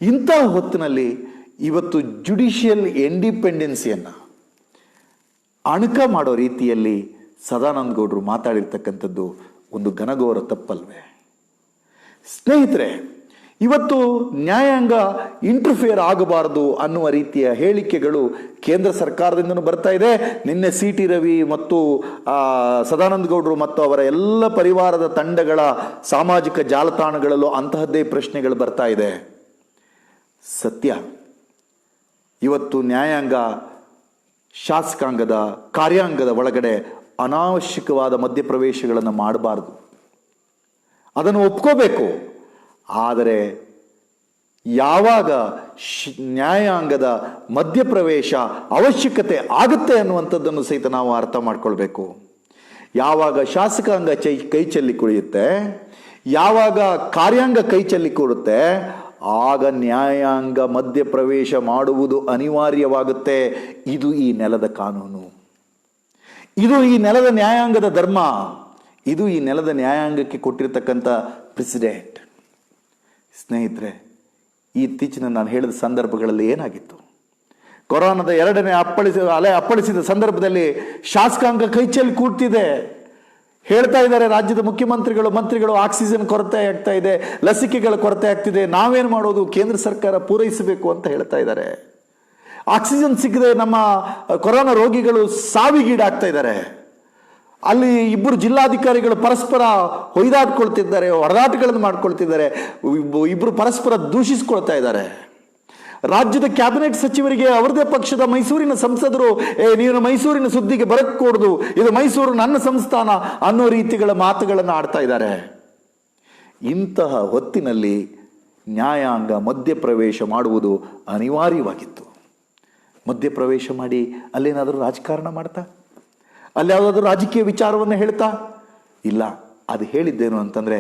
ಇಂಥ ಹೊತ್ತಿನಲ್ಲಿ ಇವತ್ತು ಜುಡಿಷಿಯಲ್ ಇಂಡಿಪೆಂಡೆನ್ಸಿಯನ್ನು ಅಣಕ ಮಾಡೋ ರೀತಿಯಲ್ಲಿ ಸದಾನಂದ ಗೌಡರು ಮಾತಾಡಿರ್ತಕ್ಕಂಥದ್ದು ಒಂದು ಘನಘೋರ ತಪ್ಪಲ್ವೇ? ಸ್ನೇಹಿತರೆ, ಇವತ್ತು ನ್ಯಾಯಾಂಗ ಇಂಟರ್ಫಿಯರ್ ಆಗಬಾರದು ಅನ್ನುವ ರೀತಿಯ ಹೇಳಿಕೆಗಳು ಕೇಂದ್ರ ಸರ್ಕಾರದಿಂದನೂ ಬರ್ತಾ ಇದೆ. ನಿನ್ನೆ CT ರವಿ ಮತ್ತು ಸದಾನಂದ ಗೌಡರು ಮತ್ತು ಅವರ ಎಲ್ಲ ಪರಿವಾರದ ತಂಡಗಳ ಸಾಮಾಜಿಕ ಜಾಲತಾಣಗಳಲ್ಲೂ ಅಂತಹದ್ದೇ ಪ್ರಶ್ನೆಗಳು ಬರ್ತಾ ಇದೆ. ಸತ್ಯ, ಇವತ್ತು ನ್ಯಾಯಾಂಗ ಶಾಸಕಾಂಗದ, ಕಾರ್ಯಾಂಗದ ಒಳಗಡೆ ಅನಾವಶ್ಯಕವಾದ ಮಧ್ಯಪ್ರವೇಶಗಳನ್ನು ಮಾಡಬಾರ್ದು, ಅದನ್ನು ಒಪ್ಕೋಬೇಕು. ಆದರೆ ಯಾವಾಗ ನ್ಯಾಯಾಂಗದ ಮಧ್ಯಪ್ರವೇಶ ಅವಶ್ಯಕತೆ ಆಗುತ್ತೆ ಅನ್ನುವಂಥದ್ದನ್ನು ಸಹಿತ ನಾವು ಅರ್ಥ ಮಾಡ್ಕೊಳ್ಬೇಕು. ಯಾವಾಗ ಶಾಸಕಾಂಗ ಕೈ ಚೆಲ್ಲಿ ಕುಳಿಯುತ್ತೆ, ಯಾವಾಗ ಕಾರ್ಯಾಂಗ ಕೈ ಚೆಲ್ಲಿ ಕೂಡುತ್ತೆ, ಆಗ ನ್ಯಾಯಾಂಗ ಮಧ್ಯಪ್ರವೇಶ ಮಾಡುವುದು ಅನಿವಾರ್ಯವಾಗುತ್ತೆ. ಇದು ಈ ನೆಲದ ಕಾನೂನು, ಇದು ಈ ನೆಲದ ನ್ಯಾಯಾಂಗದ ಧರ್ಮ, ಇದು ಈ ನೆಲದ ನ್ಯಾಯಾಂಗಕ್ಕೆ ಕೊಟ್ಟಿರ್ತಕ್ಕಂಥ ಪ್ರೆಸಿಡೆಂಟ್. ಸ್ನೇಹಿತರೆ, ಇತ್ತೀಚಿನ ನಾನು ಹೇಳಿದ ಸಂದರ್ಭಗಳಲ್ಲಿ ಏನಾಗಿತ್ತು? ಕೊರೋನಾದ 2ನೇ ಅಲೆ ಅಪ್ಪಳಿಸಿದ ಸಂದರ್ಭದಲ್ಲಿ ಶಾಸಕಾಂಗ ಕೈ ಚೆಲ್ಲಿ ಕೂಡ್ತಿದೆ. ಹೇಳ್ತಾ ಇದ್ದಾರೆ ರಾಜ್ಯದ ಮಂತ್ರಿಗಳು, ಆಕ್ಸಿಜನ್ ಕೊರತೆ ಆಗ್ತಾ ಇದೆ, ಲಸಿಕೆಗಳ ಕೊರತೆ ಆಗ್ತಿದೆ, ನಾವೇನು ಮಾಡೋದು, ಕೇಂದ್ರ ಸರ್ಕಾರ ಪೂರೈಸಬೇಕು ಅಂತ ಹೇಳ್ತಾ ಇದ್ದಾರೆ. ಆಕ್ಸಿಜನ್ ಸಿಕ್ಕದೆ ನಮ್ಮ ಕೊರೋನಾ ರೋಗಿಗಳು ಸಾವಿಗೀಡಾಗ್ತಾ ಇದ್ದಾರೆ. ಅಲ್ಲಿ ಇಬ್ಬರು ಜಿಲ್ಲಾಧಿಕಾರಿಗಳು ಪರಸ್ಪರ ಹೊಯ್ದಾಡ್ಕೊಳ್ತಿದ್ದಾರೆ, ಹೊಡೆದಾಟಗಳನ್ನು ಮಾಡ್ಕೊಳ್ತಿದ್ದಾರೆ, ಇಬ್ಬರು ಪರಸ್ಪರ ದೂಷಿಸ್ಕೊಳ್ತಾ ಇದ್ದಾರೆ. ರಾಜ್ಯದ ಕ್ಯಾಬಿನೆಟ್ ಸಚಿವರಿಗೆ ಅವರದೇ ಪಕ್ಷದ ಮೈಸೂರಿನ ಸಂಸದರು ನೀನು ಮೈಸೂರಿನ ಸುದ್ದಿಗೆ ಬರக்கூಡದು, ಇದು ಮೈಸೂರು ನನ್ನ ಸಂಸ್ಥಾನ ಅನ್ನೋ ರೀತಿಗಳ ಮಾತುಗಳನ್ನು ಆಡ್ತಾ ಇದ್ದಾರೆ. ಇಂತಹ ಹೊತ್ತಿನಲ್ಲಿ ನ್ಯಾಯಾಂಗ ಮಧ್ಯಪ್ರವೇಶ ಮಾಡುವುದು ಅನಿವಾರ್ಯವಾಗಿತ್ತು. ಮಧ್ಯಪ್ರವೇಶ ಮಾಡಿ ಅಲ್ಲೇನಾದರೂ ರಾಜಕಾರಣ ಮಾಡ್ತಾ, ಅಲ್ಲಿ ಯಾವುದಾದ್ರೂ ರಾಜಕೀಯ ವಿಚಾರವನ್ನು ಹೇಳ್ತಾ ಇಲ್ಲ. ಅದು ಹೇಳಿದ್ದೇನು ಅಂತಂದರೆ,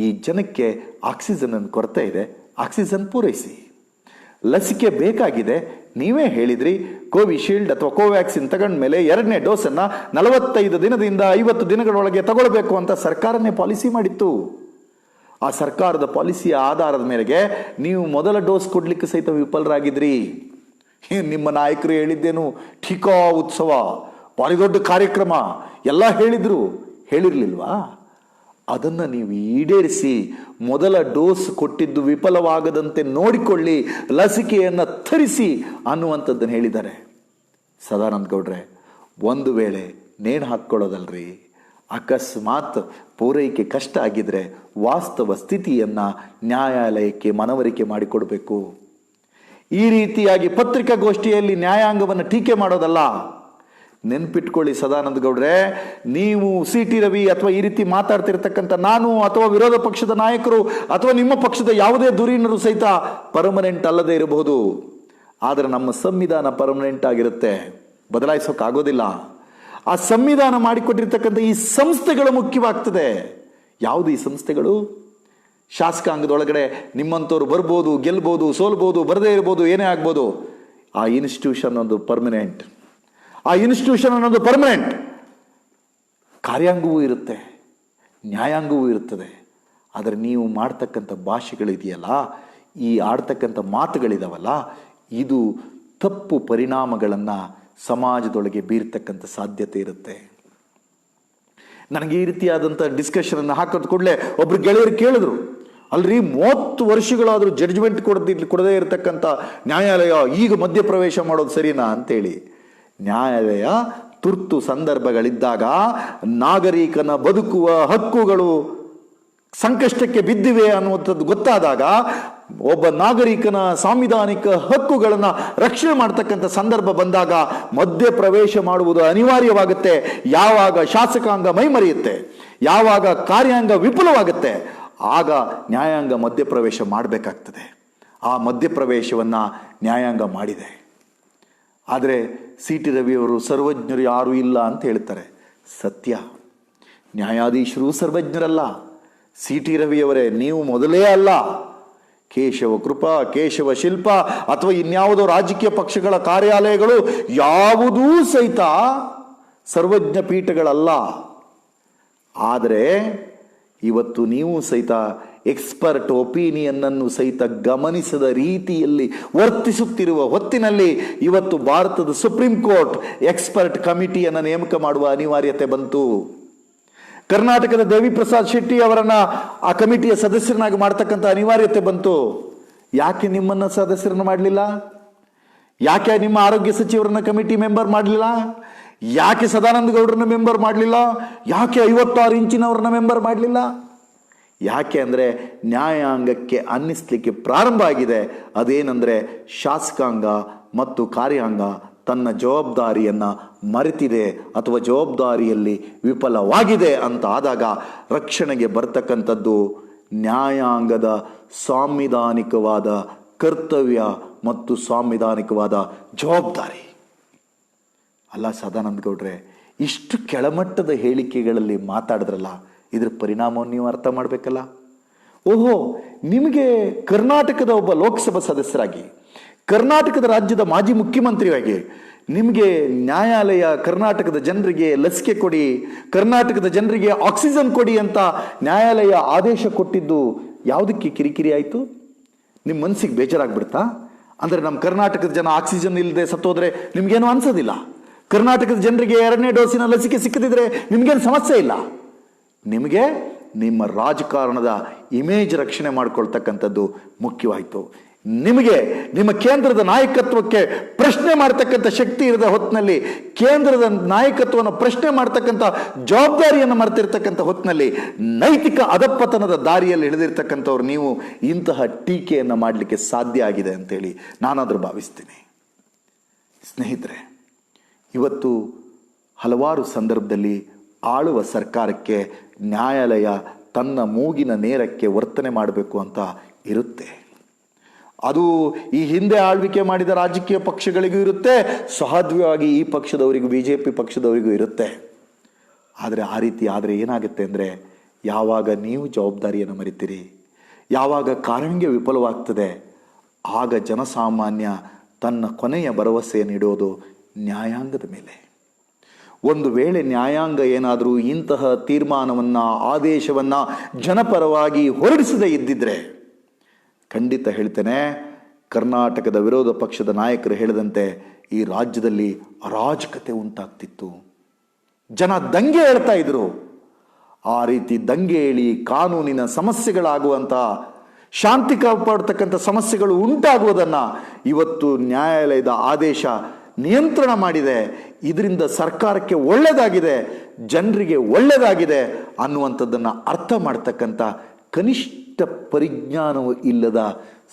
ಈ ಜನಕ್ಕೆ ಆಕ್ಸಿಜನ್ ಕೊರತೆ ಇದೆ, ಆಕ್ಸಿಜನ್ ಪೂರೈಸಿ, ಲಸಿಕೆ ಬೇಕಾಗಿದೆ, ನೀವೇ ಹೇಳಿದ್ರಿ ಕೋವಿಶೀಲ್ಡ್ ಅಥವಾ ಕೋವ್ಯಾಕ್ಸಿನ್ ತಗೊಂಡ ಮೇಲೆ 2ನೇ ಡೋಸನ್ನು 45 ದಿನದಿಂದ 50 ದಿನಗಳೊಳಗೆ ತಗೊಳ್ಬೇಕು ಅಂತ ಸರ್ಕಾರನೇ ಪಾಲಿಸಿ ಮಾಡಿತ್ತು. ಆ ಸರ್ಕಾರದ ಪಾಲಿಸಿಯ ಆಧಾರದ ಮೇರೆಗೆ ನೀವು ಮೊದಲ ಡೋಸ್ ಕೊಡ್ಲಿಕ್ಕೆ ಸಹಿತ ವಿಫಲರಾಗಿದ್ರಿ. ನಿಮ್ಮ ನಾಯಕರು ಹೇಳಿದ್ದೇನು, ಟೀಕಾ ಉತ್ಸವ, ಭಾರಿ ದೊಡ್ಡ ಕಾರ್ಯಕ್ರಮ ಎಲ್ಲ ಹೇಳಿರ್ಲಿಲ್ವಾ? ಅದನ್ನು ನೀವು ಈಡೇರಿಸಿ ಮೊದಲ ಡೋಸ್ ಕೊಟ್ಟಿದ್ದು ವಿಫಲವಾಗದಂತೆ ನೋಡಿಕೊಳ್ಳಿ, ಲಸಿಕೆಯನ್ನು ತರಿಸಿ ಅನ್ನುವಂಥದ್ದನ್ನು ಹೇಳಿದ್ದಾರೆ. ಸದಾನಂದ ಗೌಡ್ರೆ, ಒಂದು ವೇಳೆ ನೇಣು ಹಾಕ್ಕೊಳ್ಳೋದಲ್ರಿ, ಅಕಸ್ಮಾತ್ ಪೂರೈಕೆ ಕಷ್ಟ ಆಗಿದ್ರೆ ವಾಸ್ತವ ಸ್ಥಿತಿಯನ್ನು ನ್ಯಾಯಾಲಯಕ್ಕೆ ಮನವರಿಕೆ ಮಾಡಿಕೊಡ್ಬೇಕು. ಈ ರೀತಿಯಾಗಿ ಪತ್ರಿಕಾಗೋಷ್ಠಿಯಲ್ಲಿ ನ್ಯಾಯಾಂಗವನ್ನು ಟೀಕೆ ಮಾಡೋದಲ್ಲ. ನೆನ್ಪಿಟ್ಕೊಳ್ಳಿ ಸದಾನಂದ ಗೌಡ್ರೆ, ನೀವು ಸಿ.ಟಿ. ರವಿ ಅಥವಾ ಈ ರೀತಿ ಮಾತಾಡ್ತಿರ್ತಕ್ಕಂಥ ನಾನು ಅಥವಾ ವಿರೋಧ ಪಕ್ಷದ ನಾಯಕರು ಅಥವಾ ನಿಮ್ಮ ಪಕ್ಷದ ಯಾವುದೇ ಧುರೀಣರು ಸಹಿತ ಪರ್ಮನೆಂಟ್ ಅಲ್ಲದೆ ಇರಬಹುದು. ಆದರೆ ನಮ್ಮ ಸಂವಿಧಾನ ಪರ್ಮನೆಂಟ್ ಆಗಿರುತ್ತೆ, ಬದಲಾಯಿಸೋಕ್ಕಾಗೋದಿಲ್ಲ. ಆ ಸಂವಿಧಾನ ಮಾಡಿಕೊಟ್ಟಿರ್ತಕ್ಕಂಥ ಈ ಸಂಸ್ಥೆಗಳು ಮುಖ್ಯವಾಗ್ತದೆ. ಯಾವುದು ಈ ಸಂಸ್ಥೆಗಳು? ಶಾಸಕಾಂಗದೊಳಗಡೆ ನಿಮ್ಮಂಥವ್ರು ಬರ್ಬೋದು, ಗೆಲ್ಬೋದು, ಸೋಲ್ಬೋದು, ಬರದೇ ಇರ್ಬೋದು, ಏನೇ ಆಗ್ಬೋದು. ಆ ಇನ್ಸ್ಟಿಟ್ಯೂಷನ್ ಒಂದು ಪರ್ಮನೆಂಟ್, ಆ ಇನ್ಸ್ಟಿಟ್ಯೂಷನ್ ಅನ್ನೋದು ಪರ್ಮನೆಂಟ್. ಕಾರ್ಯಾಂಗವೂ ಇರುತ್ತೆ, ನ್ಯಾಯಾಂಗವೂ ಇರುತ್ತದೆ. ಆದರೆ ನೀವು ಮಾಡ್ತಕ್ಕಂಥ ಭಾಷೆಗಳಿದೆಯಲ್ಲ, ಈ ಆಡ್ತಕ್ಕಂಥ ಮಾತುಗಳಿದಾವಲ್ಲ, ಇದು ತಪ್ಪು ಪರಿಣಾಮಗಳನ್ನು ಸಮಾಜದೊಳಗೆ ಬೀರ್ತಕ್ಕಂಥ ಸಾಧ್ಯತೆ ಇರುತ್ತೆ. ನನಗೆ ಈ ರೀತಿಯಾದಂಥ ಡಿಸ್ಕಷನ್ ಹಾಕೋದು ಕೂಡಲೇ ಒಬ್ರು ಗೆಳೆಯರು ಕೇಳಿದ್ರು, ಅಲ್ರಿ 30 ವರ್ಷಗಳಾದರೂ ಜಡ್ಜ್ಮೆಂಟ್ ಕೊಡದೇ ಇರತಕ್ಕಂಥ ನ್ಯಾಯಾಲಯ ಈಗ ಮಧ್ಯಪ್ರವೇಶ ಮಾಡೋದು ಸರಿನಾ ಅಂತೇಳಿ. ನ್ಯಾಯಾಲಯ ತುರ್ತು ಸಂದರ್ಭಗಳಿದ್ದಾಗ ನಾಗರಿಕನ ಬದುಕುವ ಹಕ್ಕುಗಳು ಸಂಕಷ್ಟಕ್ಕೆ ಬಿದ್ದಿವೆ ಅನ್ನುವಂಥದ್ದು ಗೊತ್ತಾದಾಗ ಒಬ್ಬ ನಾಗರಿಕನ ಸಾಂವಿಧಾನಿಕ ಹಕ್ಕುಗಳನ್ನು ರಕ್ಷಣೆ ಮಾಡ್ತಕ್ಕಂಥ ಸಂದರ್ಭ ಬಂದಾಗ ಮಧ್ಯಪ್ರವೇಶ ಮಾಡುವುದು ಅನಿವಾರ್ಯವಾಗುತ್ತೆ. ಯಾವಾಗ ಶಾಸಕಾಂಗ ಮೈಮರೆಯುತ್ತೆ, ಯಾವಾಗ ಕಾರ್ಯಾಂಗ ವಿಫಲವಾಗುತ್ತೆ, ಆಗ ನ್ಯಾಯಾಂಗ ಮಧ್ಯಪ್ರವೇಶ ಮಾಡಬೇಕಾಗ್ತದೆ. ಆ ಮಧ್ಯಪ್ರವೇಶವನ್ನು ನ್ಯಾಯಾಂಗ ಮಾಡಿದೆ. ಆದರೆ ಸಿ.ಟಿ. ರವಿಯವರು ಸರ್ವಜ್ಞರು ಯಾರೂ ಇಲ್ಲ ಅಂತ ಹೇಳ್ತಾರೆ. ಸತ್ಯ, ನ್ಯಾಯಾಧೀಶರು ಸರ್ವಜ್ಞರಲ್ಲ. ಸಿ.ಟಿ. ರವಿಯವರೇ ನೀವು ಮೊದಲೇ ಅಲ್ಲ. ಕೇಶವ ಕೃಪಾ, ಕೇಶವ ಶಿಲ್ಪ ಅಥವಾ ಇನ್ಯಾವುದೋ ರಾಜಕೀಯ ಪಕ್ಷಗಳ ಕಾರ್ಯಾಲಯಗಳು ಯಾವುದೂ ಸಹಿತ ಸರ್ವಜ್ಞ ಪೀಠಗಳಲ್ಲ. ಆದರೆ ಇವತ್ತು ನೀವು ಸಹಿತ ಎಕ್ಸ್ಪರ್ಟ್ ಒಪಿನಿಯನ್ನನ್ನು ಸಹಿತ ಗಮನಿಸದ ರೀತಿಯಲ್ಲಿ ವರ್ತಿಸುತ್ತಿರುವ ಹೊತ್ತಿನಲ್ಲಿ ಇವತ್ತು ಭಾರತದ ಸುಪ್ರೀಂ ಕೋರ್ಟ್ ಎಕ್ಸ್ಪರ್ಟ್ ಕಮಿಟಿಯನ್ನು ನೇಮಕ ಮಾಡುವ ಅನಿವಾರ್ಯತೆ ಬಂತು. ಕರ್ನಾಟಕದ ದೇವಿ ಪ್ರಸಾದ್ ಶೆಟ್ಟಿ ಅವರನ್ನ ಆ ಕಮಿಟಿಯ ಸದಸ್ಯರನ್ನಾಗಿ ಮಾಡ್ತಕ್ಕಂಥ ಅನಿವಾರ್ಯತೆ ಬಂತು. ಯಾಕೆ ನಿಮ್ಮನ್ನ ಸದಸ್ಯರನ್ನು ಮಾಡಲಿಲ್ಲ? ಯಾಕೆ ನಿಮ್ಮ ಆರೋಗ್ಯ ಸಚಿವರನ್ನ ಕಮಿಟಿ ಮೆಂಬರ್ ಮಾಡಲಿಲ್ಲ? ಯಾಕೆ ಸದಾನಂದ ಗೌಡ್ರನ್ನ ಮೆಂಬರ್ ಮಾಡಲಿಲ್ಲ? ಯಾಕೆ 56 ಇಂಚಿನವ್ರನ್ನ ಮೆಂಬರ್ ಮಾಡಲಿಲ್ಲ? ಯಾಕೆ ಅಂದರೆ ನ್ಯಾಯಾಂಗಕ್ಕೆ ಅನ್ನಿಸ್ಲಿಕ್ಕೆ ಪ್ರಾರಂಭ ಆಗಿದೆ. ಅದೇನೆಂದರೆ ಶಾಸಕಾಂಗ ಮತ್ತು ಕಾರ್ಯಾಂಗ ತನ್ನ ಜವಾಬ್ದಾರಿಯನ್ನು ಮರೆತಿದೆ ಅಥವಾ ಜವಾಬ್ದಾರಿಯಲ್ಲಿ ವಿಫಲವಾಗಿದೆ ಅಂತ ಆದಾಗ ರಕ್ಷಣೆಗೆ ಬರ್ತಕ್ಕಂಥದ್ದು ನ್ಯಾಯಾಂಗದ ಸಾಂವಿಧಾನಿಕವಾದ ಕರ್ತವ್ಯ ಮತ್ತು ಸಾಂವಿಧಾನಿಕವಾದ ಜವಾಬ್ದಾರಿ. ಅಲ್ಲ ಸದಾನಂದ ಗೌಡ್ರೆ, ಇಷ್ಟು ಕೆಳಮಟ್ಟದ ಹೇಳಿಕೆಗಳಲ್ಲಿ ಮಾತಾಡಿದ್ರಲ್ಲ, ಇದ್ರ ಪರಿಣಾಮವನ್ನು ನೀವು ಅರ್ಥ ಮಾಡಬೇಕಲ್ಲ. ಓಹೋ, ನಿಮಗೆ ಕರ್ನಾಟಕದ ಒಬ್ಬ ಲೋಕಸಭಾ ಸದಸ್ಯರಾಗಿ, ಕರ್ನಾಟಕದ ರಾಜ್ಯದ ಮಾಜಿ ಮುಖ್ಯಮಂತ್ರಿಯಾಗಿ ನಿಮಗೆ ನ್ಯಾಯಾಲಯ ಕರ್ನಾಟಕದ ಜನರಿಗೆ ಲಸಿಕೆ ಕೊಡಿ, ಕರ್ನಾಟಕದ ಜನರಿಗೆ ಆಕ್ಸಿಜನ್ ಕೊಡಿ ಅಂತ ನ್ಯಾಯಾಲಯ ಆದೇಶ ಕೊಟ್ಟಿದ್ದು ಯಾವುದಕ್ಕೆ ಕಿರಿಕಿರಿ ಆಯಿತು? ನಿಮ್ಮ ಮನಸ್ಸಿಗೆ ಬೇಜಾರಾಗ್ಬಿಡ್ತಾ? ಅಂದರೆ ನಮ್ಮ ಕರ್ನಾಟಕದ ಜನ ಆಕ್ಸಿಜನ್ ಇಲ್ಲದೆ ಸತ್ತೋದ್ರೆ ನಿಮ್ಗೇನು ಅನ್ಸೋದಿಲ್ಲ? ಕರ್ನಾಟಕದ ಜನರಿಗೆ 2ನೇ ಡೋಸಿನ ಲಸಿಕೆ ಸಿಕ್ಕದಿದ್ರೆ ನಿಮ್ಗೇನು ಸಮಸ್ಯೆ ಇಲ್ಲ? ನಿಮಗೆ ನಿಮ್ಮ ರಾಜಕಾರಣದ ಇಮೇಜ್ ರಕ್ಷಣೆ ಮಾಡ್ಕೊಳ್ತಕ್ಕಂಥದ್ದು ಮುಖ್ಯವಾಯಿತು. ನಿಮಗೆ ನಿಮ್ಮ ಕೇಂದ್ರದ ನಾಯಕತ್ವಕ್ಕೆ ಪ್ರಶ್ನೆ ಮಾಡ್ತಕ್ಕಂಥ ಶಕ್ತಿ ಇರದ ಹೊತ್ತಿನಲ್ಲಿ, ಕೇಂದ್ರದ ನಾಯಕತ್ವವನ್ನು ಪ್ರಶ್ನೆ ಮಾಡ್ತಕ್ಕಂಥ ಜವಾಬ್ದಾರಿಯನ್ನು ಮರೆತಿರ್ತಕ್ಕಂಥ ಹೊತ್ತಿನಲ್ಲಿ, ನೈತಿಕ ಅಧಪತನದ ದಾರಿಯಲ್ಲಿ ಹಿಡಿದಿರ್ತಕ್ಕಂಥವ್ರು ನೀವು ಇಂತಹ ಟೀಕೆಯನ್ನು ಮಾಡಲಿಕ್ಕೆ ಸಾಧ್ಯ ಆಗಿದೆ ಅಂತೇಳಿ ನಾನಾದರೂ ಭಾವಿಸ್ತೀನಿ. ಸ್ನೇಹಿತರೆ, ಇವತ್ತು ಹಲವಾರು ಸಂದರ್ಭದಲ್ಲಿ ಆಳುವ ಸರ್ಕಾರಕ್ಕೆ ನ್ಯಾಯಾಲಯ ತನ್ನ ಮೂಗಿನ ನೇರಕ್ಕೆ ವರ್ತನೆ ಮಾಡಬೇಕು ಅಂತ ಇರುತ್ತೆ. ಅದು ಈ ಹಿಂದೆ ಆಳ್ವಿಕೆ ಮಾಡಿದ ರಾಜಕೀಯ ಪಕ್ಷಗಳಿಗೂ ಇರುತ್ತೆ, ಸಹಜವಾಗಿ ಈ ಪಕ್ಷದವರಿಗೂ, BJP ಪಕ್ಷದವರಿಗೂ ಇರುತ್ತೆ. ಆದರೆ ಆ ರೀತಿ ಆದರೆ ಏನಾಗುತ್ತೆ ಅಂದರೆ, ಯಾವಾಗ ನೀವು ಜವಾಬ್ದಾರಿಯನ್ನು ಮರಿತೀರಿ, ಯಾವಾಗ ಕಾರ್ಯಾಂಗ ವಿಫಲವಾಗ್ತದೆ, ಆಗ ಜನಸಾಮಾನ್ಯ ತನ್ನ ಕೊನೆಯ ಭರವಸೆಯನ್ನು ಇಡೋದು ನ್ಯಾಯಾಂಗದ ಮೇಲೆ. ಒಂದು ವೇಳೆ ನ್ಯಾಯಾಂಗ ಏನಾದರೂ ಇಂತಹ ತೀರ್ಮಾನವನ್ನು, ಆದೇಶವನ್ನು ಜನಪರವಾಗಿ ಹೊರಡಿಸದೇ ಇದ್ದಿದ್ರೆ, ಖಂಡಿತ ಹೇಳ್ತೇನೆ, ಕರ್ನಾಟಕದ ವಿರೋಧ ಪಕ್ಷದ ನಾಯಕರು ಹೇಳಿದಂತೆ ಈ ರಾಜ್ಯದಲ್ಲಿ ಅರಾಜಕತೆ ಉಂಟಾಗ್ತಿತ್ತು. ಜನ ದಂಗೆ ಹೇಳ್ತಾ ಇದ್ರು. ಆ ರೀತಿ ದಂಗೆ ಹೇಳಿ ಕಾನೂನಿನ ಸಮಸ್ಯೆಗಳಾಗುವಂಥ, ಶಾಂತಿ ಕಾಪಾಡ್ತಕ್ಕಂಥ ಸಮಸ್ಯೆಗಳು ಉಂಟಾಗುವುದನ್ನು ಇವತ್ತು ನ್ಯಾಯಾಲಯದ ಆದೇಶ ನಿಯಂತ್ರಣ ಮಾಡಿದೆ. ಇದರಿಂದ ಸರ್ಕಾರಕ್ಕೆ ಒಳ್ಳೆಯದಾಗಿದೆ, ಜನರಿಗೆ ಒಳ್ಳೆಯದಾಗಿದೆ ಅನ್ನುವಂಥದ್ದನ್ನು ಅರ್ಥ ಮಾಡ್ತಕ್ಕಂಥ ಕನಿಷ್ಠ ಪರಿಜ್ಞಾನವೂ ಇಲ್ಲದ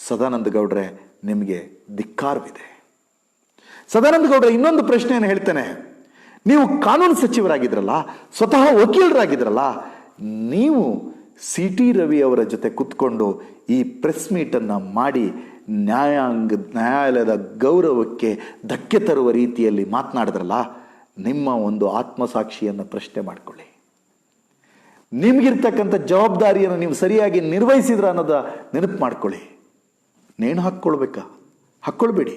ಸದಾನಂದ ಗೌಡ್ರೆ, ನಿಮಗೆ ಧಿಕ್ಕಾರವಿದೆ. ಸದಾನಂದ ಗೌಡ್ರೆ, ಇನ್ನೊಂದು ಪ್ರಶ್ನೆಯನ್ನು ಹೇಳ್ತೇನೆ. ನೀವು ಕಾನೂನು ಸಚಿವರಾಗಿದ್ರಲ್ಲ, ಸ್ವತಃ ವಕೀಲರಾಗಿದ್ರಲ್ಲ, ನೀವು CT ರವಿ ಅವರ ಜೊತೆ ಕುತ್ಕೊಂಡು ಈ ಪ್ರೆಸ್ ಮೀಟನ್ನು ಮಾಡಿ ನ್ಯಾಯಾಲಯದ ಗೌರವಕ್ಕೆ ಧಕ್ಕೆ ತರುವ ರೀತಿಯಲ್ಲಿ ಮಾತನಾಡಿದ್ರಲ್ಲ, ನಿಮ್ಮ ಒಂದು ಆತ್ಮಸಾಕ್ಷಿಯನ್ನು ಪ್ರಶ್ನೆ ಮಾಡಿಕೊಳ್ಳಿ. ನಿಮಗಿರ್ತಕ್ಕಂಥ ಜವಾಬ್ದಾರಿಯನ್ನು ನೀವು ಸರಿಯಾಗಿ ನಿರ್ವಹಿಸಿದ್ರ ಅನ್ನೋದ ನೆನಪು ಮಾಡ್ಕೊಳ್ಳಿ. ನೇಣು ಹಾಕ್ಕೊಳ್ಬೇಡಿ.